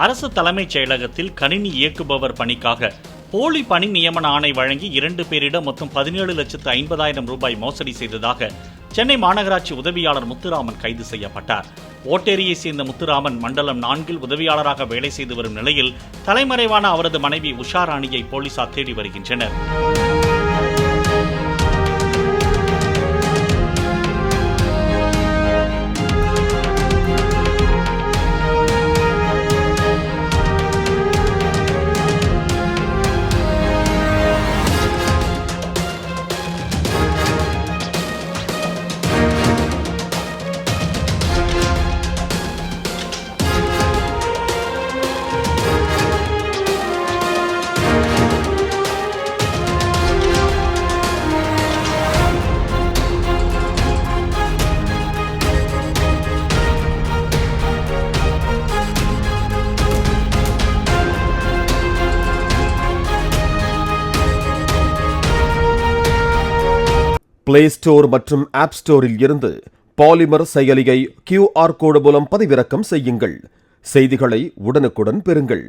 அரசு தலைமைச் செயலகத்தில் கணினி இயக்குபவர் பணிக்காக போலி பணி நியமன ஆணை வழங்கி 2 பேரிடம் மொத்தம் 17,50,000 ரூபாய் மோசடி செய்ததாக சென்னை மாநகராட்சி உதவியாளர் முத்துராமன் கைது செய்யப்பட்டார். ஓட்டேரியை சேர்ந்த முத்துராமன் மண்டலம் 4 உதவியாளராக வேலை செய்து வரும் நிலையில் தலைமறைவான அவரது மனைவி உஷா ராணியை போலீசார் தேடி வருகின்றனர். பிளே ஸ்டோர் மற்றும் ஆப் ஸ்டோரில் இருந்து பாலிமர் செயலியை QR கோடு மூலம் பதிவிறக்கம் செய்யுங்கள். செய்திகளை உடனுக்குடன் பெறுங்கள்.